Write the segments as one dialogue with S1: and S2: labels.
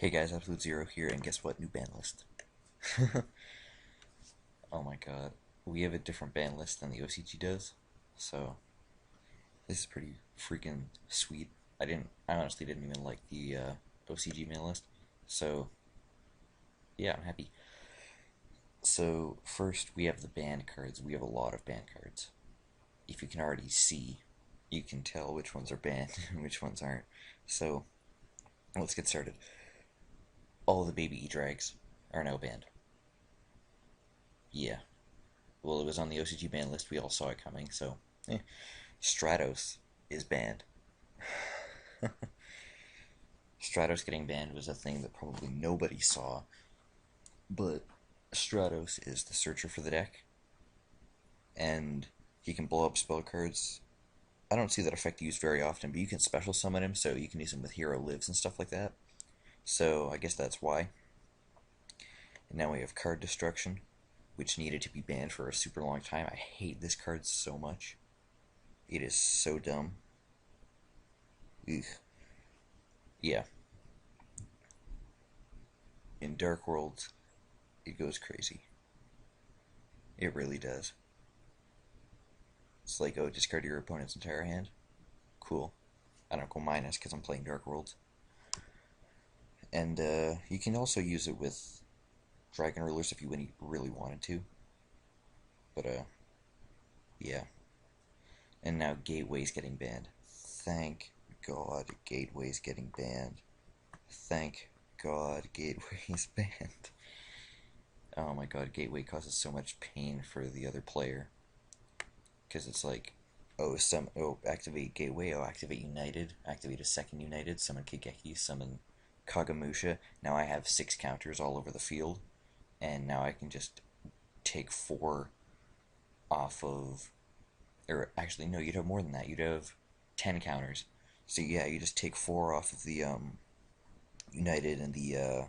S1: Hey guys, Absolute Zero here, and guess what? New ban list. Oh my god. We have a different ban list than the OCG does, so this is pretty freaking sweet. I honestly didn't even like the OCG ban list, so yeah, I'm happy. So, first we have the banned cards. We have a lot of banned cards. If you can already see, you can tell which ones are banned and which ones aren't. So, let's get started. All the baby E-Drags are now banned. Yeah, well, it was on the OCG ban list. We all saw it coming. So, Stratos is banned. Stratos getting banned was a thing that probably nobody saw, but Stratos is the searcher for the deck, and he can blow up spell cards. I don't see that effect used very often, but you can special summon him, so you can use him with hero lives and stuff like that. So I guess that's why. And now we have card destruction, which needed to be banned for a super long time. I hate this card so much. It is so dumb. Ugh. Yeah, in Dark World, it goes crazy. It really does. It's like, oh, discard your opponent's entire hand. Cool. I don't go minus because I'm playing Dark World. And you can also use it with Dragon Rulers if you really wanted to. But yeah. And now Gateway's getting banned. Thank God Gateway's getting banned. Thank God Gateway's banned. Oh my God, Gateway causes so much pain for the other player. Because it's like, activate Gateway, activate United, activate a second United, summon Kigeki, summon Kagamusha. Now I have 6 counters all over the field, and now I can just take 4 off of, or actually no, you'd have more than that. You'd have 10 counters. So yeah, you just take 4 off of the United and the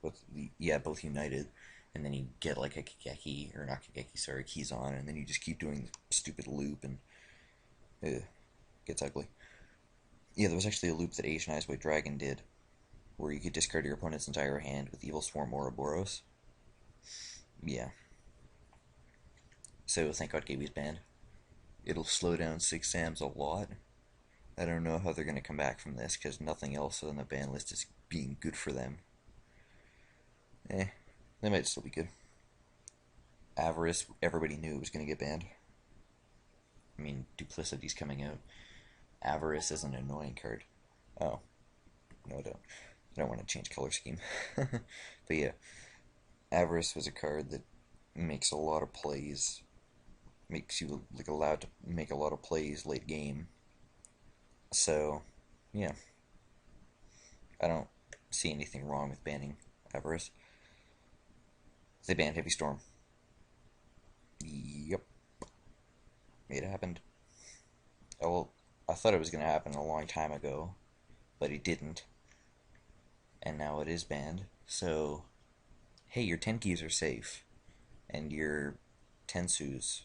S1: both United, and then you get like a Kigeki, or not Kigeki, sorry, keys on, and then you just keep doing the stupid loop, and it gets ugly. Yeah, there was actually a loop that Asian Eyes White Dragon did, where you could discard your opponent's entire hand with Evil Swarm or Ouroboros. Yeah, so thank God Gaby's banned. It'll slow down Six Sams a lot. I don't know how they're going to come back from this, because nothing else on the ban list is being good for them. They might still be good. Avarice, everybody knew it was going to get banned. I mean, Duplicity's coming out. Avarice is an annoying card. Oh, no, I don't. I don't want to change color scheme. But yeah, Avarice was a card that makes a lot of plays, makes you like allowed to make a lot of plays late game. So, yeah, I don't see anything wrong with banning Avarice. They banned Heavy Storm. Yep, it happened. Oh, well, I thought it was going to happen a long time ago, but it didn't. And now it is banned. So, hey, your Tenkis are safe, and your Tensus,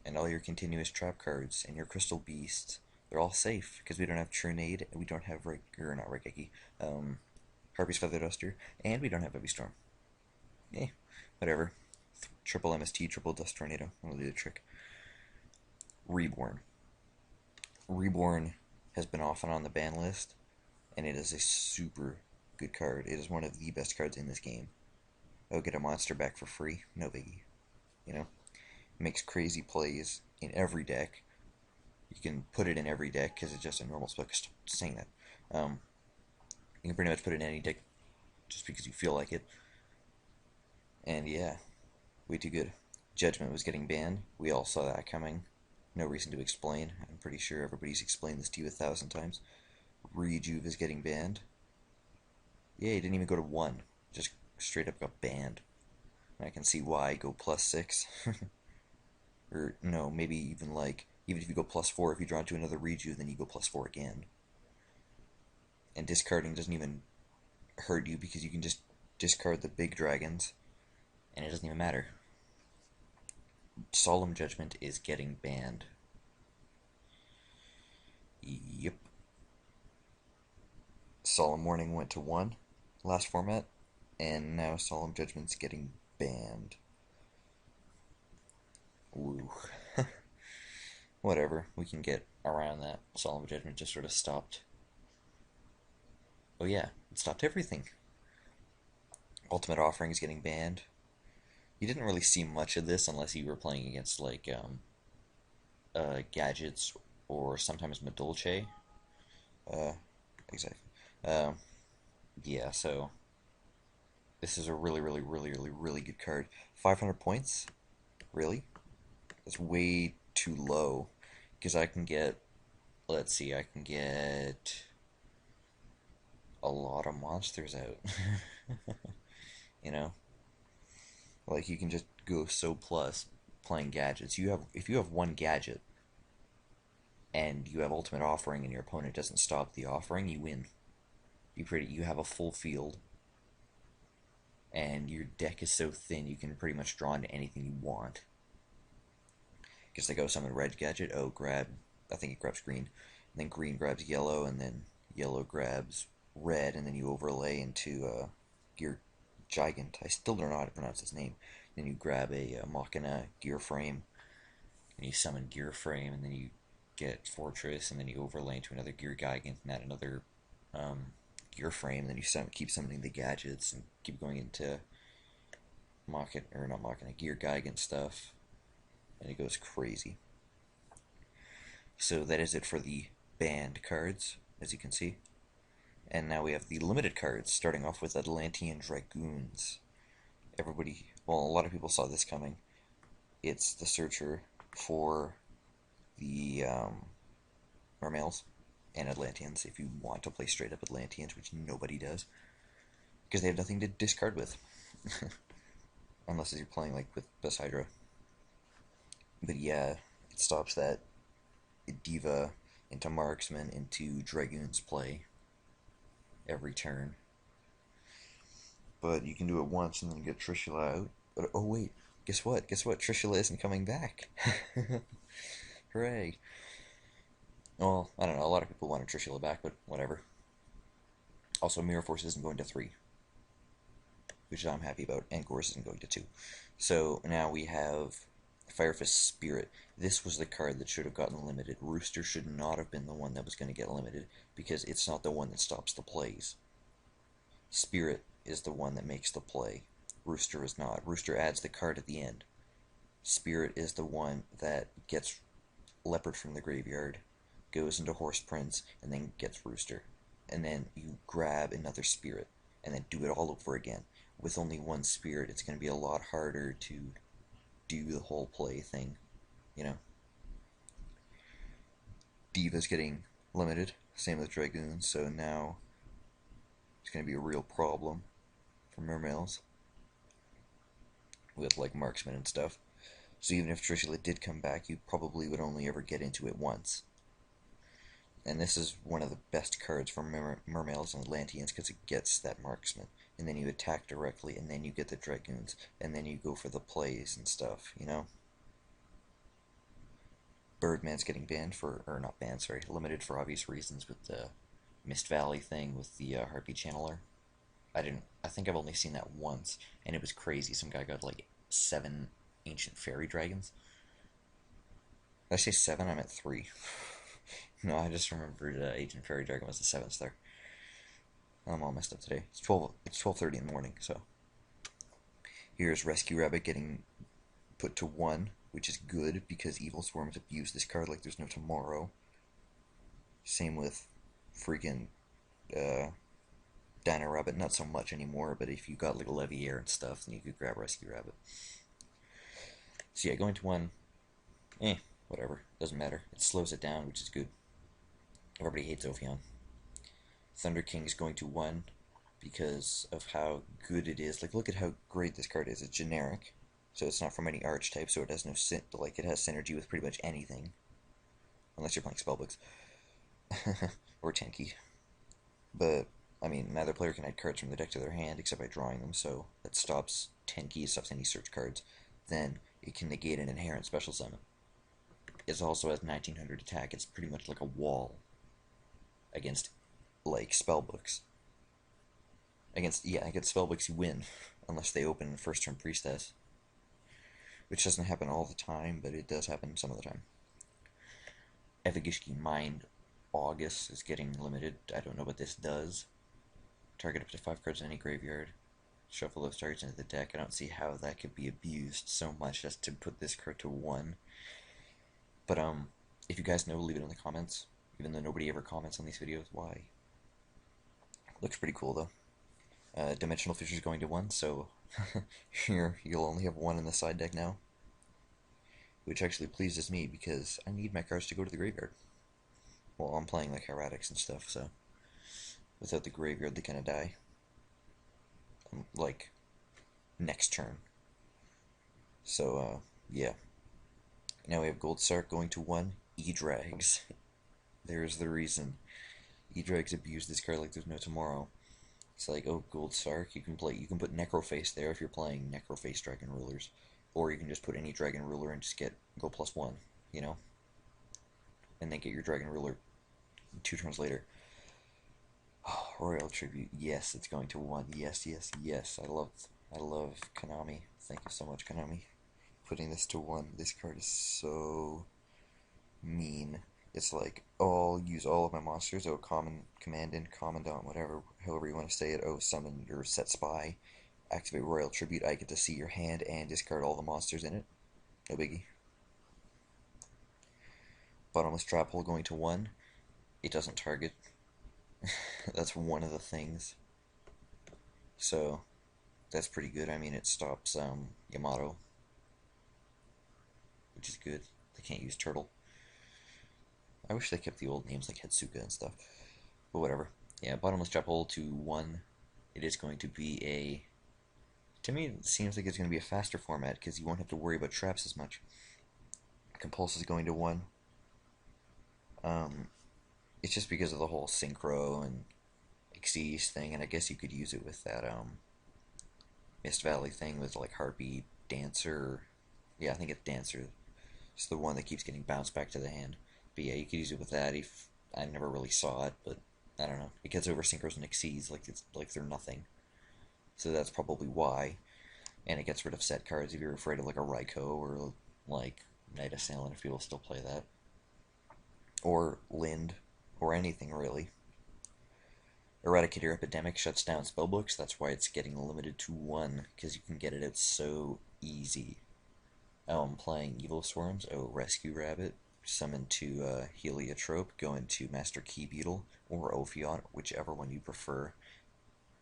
S1: and all your continuous trap cards, and your Crystal Beast, they're all safe, because we don't have Churnade, and we don't have, not Raigeki, Harpy's Feather Duster, and we don't have Heavy Storm. Whatever. Triple MST, triple Dust Tornado, that'll do the trick. Reborn. Reborn has been off and on the ban list, and it is a super good card. It is one of the best cards in this game. Oh, get a monster back for free? No biggie. You know? Makes crazy plays in every deck. You can put it in every deck because it's just a normal spell. Stop saying that. You can pretty much put it in any deck just because you feel like it. And yeah, way too good. Judgment was getting banned. We all saw that coming. No reason to explain. I'm pretty sure everybody's explained this to you 1,000 times. Rejuve is getting banned. Yeah, he didn't even go to 1. Just straight up got banned. And I can see why. Go +6. Or, no, maybe even like, even if you go +4, if you draw into another Rejuve, then you go +4 again. And discarding doesn't even hurt you because you can just discard the big dragons, and it doesn't even matter. Solemn Judgment is getting banned. Yep. Solemn Warning went to 1 last format, and now Solemn Judgment's getting banned. Woo. Whatever, we can get around that. Solemn Judgment just sort of stopped. Oh yeah, it stopped everything. Ultimate Offering is getting banned. You didn't really see much of this unless you were playing against like gadgets or sometimes Madolche. Uh, exactly. Um, yeah, so this is a really, really, really, really, really good card. 500 points? Really? That's way too low. Because I can get, let's see, I can get a lot of monsters out. You know? Like you can just go so plus playing gadgets. If you have one gadget and you have Ultimate Offering and your opponent doesn't stop the offering, you win. You have a full field and your deck is so thin you can pretty much draw into anything you want. Because they go summon red gadget, oh grab, I think it grabs green, and then green grabs yellow, and then yellow grabs red, and then you overlay into Gear Gigant. I still don't know how to pronounce his name. Then you grab a Machina Gear Frame, and you summon Gear Frame, and then you get Fortress, and then you overlay into another Gear Gigant, and add another Gear Frame, and then you keep summoning the gadgets, and keep going into Gear Gigant stuff, and it goes crazy. So that is it for the banned cards, as you can see. And now we have the limited cards, starting off with Atlantean Dragoons. A lot of people saw this coming. It's the searcher for the Mermails and Atlanteans, if you want to play straight up Atlanteans, which nobody does, because they have nothing to discard with. Unless you're playing like with Best Hydra. But yeah, it stops that Diva into Marksman into Dragoons play every turn. But you can do it once and then get Trishula out. But oh wait, guess what? Trishula isn't coming back. Hooray. Well, I don't know, a lot of people wanted Trishula back, but whatever. Also, Mirror Force isn't going to 3, which I'm happy about, and Gorse isn't going to 2. So now we have Firefist Spirit. This was the card that should have gotten limited. Rooster should not have been the one that was going to get limited, because it's not the one that stops the plays. Spirit is the one that makes the play. Rooster is not. Rooster adds the card at the end. Spirit is the one that gets Leopard from the graveyard, goes into Horse Prince, and then gets Rooster. And then you grab another Spirit, and then do it all over again. With only one Spirit, it's going to be a lot harder to do the whole play thing, you know. Diva's getting limited, same with Dragoons, so now it's going to be a real problem for Mermails with like Marksman and stuff. So even if Trishula did come back, you probably would only ever get into it once. And this is one of the best cards for Mermails and Atlanteans because it gets that Marksman. And then you attack directly, and then you get the Dragoons, and then you go for the plays and stuff, you know? Birdman's getting banned for, or not banned, sorry, limited for obvious reasons with the Mist Valley thing with the Harpy Channeler. I think I've only seen that once, and it was crazy. Some guy got like 7 Ancient Fairy Dragons. Did I say 7? I meant 3. No, I just remembered Ancient Fairy Dragon was the 7th there. I'm all messed up today. It's 12:30 in the morning, so. Here's Rescue Rabbit getting put to 1, which is good because Evil Swarms abuse this card like there's no tomorrow. Same with freaking Dino Rabbit, not so much anymore, but if you got like a Leviair and stuff, then you could grab Rescue Rabbit. So yeah, going to 1, whatever, doesn't matter. It slows it down, which is good. Everybody hates Ophion. Thunder King is going to 1 because of how good it is. Like, look at how great this card is. It's generic, so it's not from any archetype, so it has no it has synergy with pretty much anything, unless you're playing spellbooks or Tenki. But I mean, neither player can add cards from the deck to their hand except by drawing them, so that stops Tenki, it stops any search cards. Then it can negate an inherent special summon. It also has 1900 attack. It's pretty much like a wall against like spellbooks. against spellbooks you win, unless they open first turn priestess, which doesn't happen all the time, but it does happen some of the time. Evagishki Mind August is getting limited. I don't know what this does. Target up to 5 cards in any graveyard. Shuffle those targets into the deck. I don't see how that could be abused so much as to put this card to 1. But if you guys know, leave it in the comments. Even though nobody ever comments on these videos, why? Looks pretty cool though. Dimensional Fissure's going to 1, so here you'll only have 1 in the side deck now. Which actually pleases me because I need my cards to go to the graveyard. Well, I'm playing like erratics and stuff, so without the graveyard they kind of die. Like, next turn. So, yeah. Now we have Gold Sark going to 1, E-Drags. There's the reason. E-Drags abuse this card like there's no tomorrow. It's like, oh, Gold Sark, you can put Necroface there if you're playing Necroface Dragon Rulers. Or you can just put any Dragon Ruler and just go +1, you know? And then get your Dragon Ruler 2 turns later. Oh, Royal Tribute, yes, it's going to 1. Yes, yes, yes. I love Konami. Thank you so much, Konami. Putting this to 1. This card is so mean. It's like, oh, I'll use all of my monsters. Oh, Commandant, Commandant, whatever, however you want to say it. Oh, summon your set spy. Activate Royal Tribute. I get to see your hand and discard all the monsters in it. No biggie. Bottomless Trap Hole going to 1. It doesn't target. That's one of the things. So, that's pretty good. I mean, it stops Yamato, which is good. They can't use Turtle. I wish they kept the old names like Hetsuka and stuff. But whatever. Yeah, Bottomless Trap Hole to 1. It is going to be a... To me, it seems like it's going to be a faster format because you won't have to worry about traps as much. Compulse is going to 1. It's just because of the whole Synchro and Xyz thing, and I guess you could use it with that Mist Valley thing with like Harpy, Dancer. Yeah, I think it's Dancer. It's the one that keeps getting bounced back to the hand. But yeah, you could use it with that. If I never really saw it, but I don't know. It gets over Synchros and Xyz like they're nothing. So that's probably why. And it gets rid of set cards if you're afraid of like a Raikou or like Night Assailant if people still play that. Or Lind. Or anything really. Eradicator Epidemic shuts down spellbooks. That's why it's getting limited to 1, because you can get it out so easy. Oh, I'm playing Evil Swarms. Oh, Rescue Rabbit. Summon to Heliotrope. Go into Master Key Beetle or Ophion, whichever one you prefer.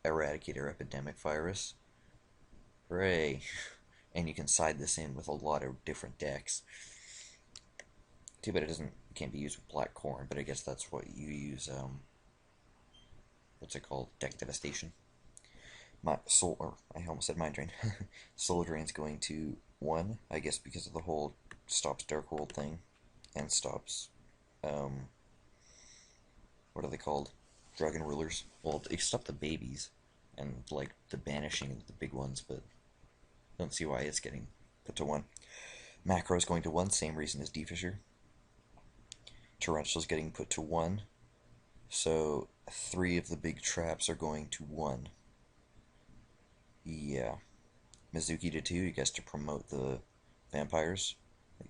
S1: Eradicator Epidemic Virus. Hooray! And you can side this in with a lot of different decks. Too bad it can't be used with Black Corn, but I guess that's what you use, what's it called? Deck Devastation. I almost said Mind Drain. Soul Drain's going to 1, I guess because of the whole stops Dark World thing, and stops, what are they called? Dragon Rulers. Well, it stopped the babies, and, like, the banishing of the big ones, but I don't see why it's getting put to 1. Macro's going to 1, same reason as D-Fissure. Torrential's getting put to 1, so 3 of the big traps are going to 1. Yeah. Mizuki to 2, I guess to promote the vampires,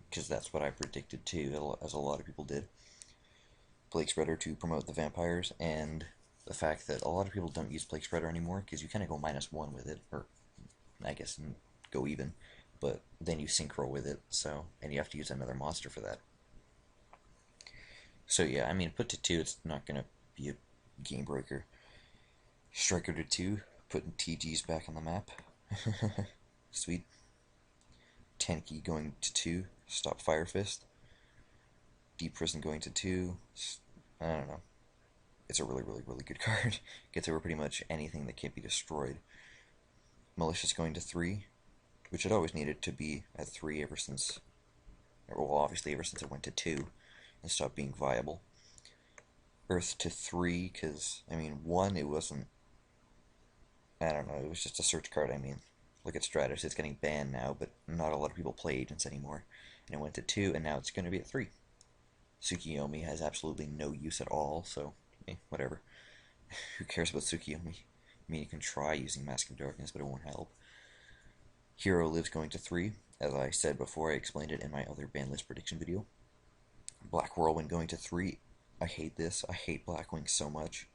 S1: because that's what I predicted too, as a lot of people did. Plague Spreader to promote the vampires, and the fact that a lot of people don't use Plague Spreader anymore, because you kind of go -1 with it, or I guess go even, but then you synchro with it, so, and you have to use another monster for that. So yeah, I mean, put to 2, it's not going to be a game breaker. Striker to 2, putting TGs back on the map. Sweet. Tenki going to 2, stop Fire Fist. Deep Prison going to 2, I don't know. It's a really, really, really good card. Gets over pretty much anything that can't be destroyed. Malicious going to 3, which it always needed to be at 3 ever since, well, obviously ever since it went to 2. And stopped being viable. Earth to 3, because, I mean, 1, it wasn't, I don't know, it was just a search card, I mean. Look at Stratus, it's getting banned now, but not a lot of people play Agents anymore. And it went to 2, and now it's going to be at 3. Tsukiyomi has absolutely no use at all, so, whatever. Who cares about Tsukiyomi? I mean, you can try using Mask of Darkness, but it won't help. Hero Lives going to 3. As I said before, I explained it in my other ban list prediction video. Black Whirlwind going to 3. I hate this. I hate Blackwing so much.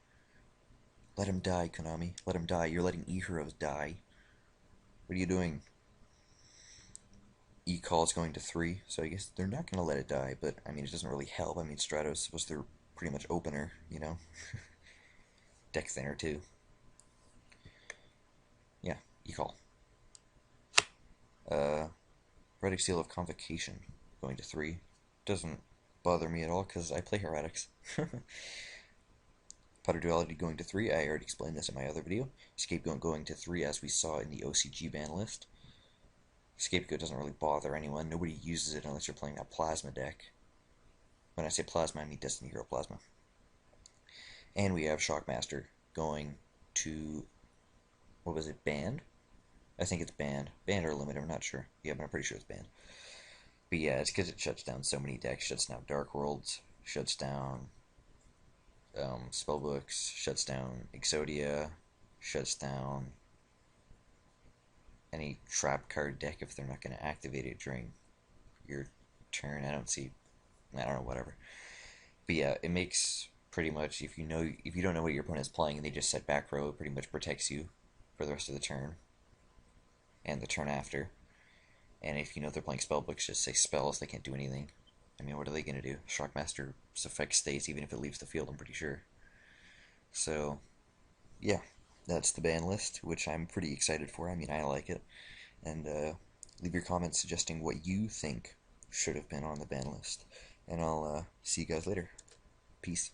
S1: Let him die, Konami. Let him die. You're letting E-Heroes die. What are you doing? E-Call's going to 3, so I guess they're not going to let it die, but, I mean, it doesn't really help. I mean, Stratos was their pretty much opener, you know? Deck thinner, too. Yeah, E-Call. Heretic Seal of Convocation going to 3. Doesn't bother me at all, because I play Heretics. Putter Duality going to 3, I already explained this in my other video. Scapegoat going to 3, as we saw in the OCG ban list. Scapegoat doesn't really bother anyone. Nobody uses it unless you're playing that Plasma deck. When I say Plasma, I mean Destiny Hero Plasma. And we have Shockmaster going to... what was it, banned? I think it's banned. Banned or limited, I'm not sure. Yeah, but I'm pretty sure it's banned. But yeah, it's because it shuts down so many decks. Shuts down Dark Worlds, shuts down Spellbooks, shuts down Exodia, shuts down any trap card deck if they're not going to activate it during your turn. I don't know, whatever. But yeah, it makes pretty much, if you don't know what your opponent's playing and they just set back row, it pretty much protects you for the rest of the turn and the turn after. And if you know they're playing spellbooks, just say spells, they can't do anything. I mean, what are they going to do? Shockmaster's effect stays even if it leaves the field, I'm pretty sure. So, yeah, that's the ban list, which I'm pretty excited for. I mean, I like it. And leave your comments suggesting what you think should have been on the ban list. And I'll see you guys later. Peace.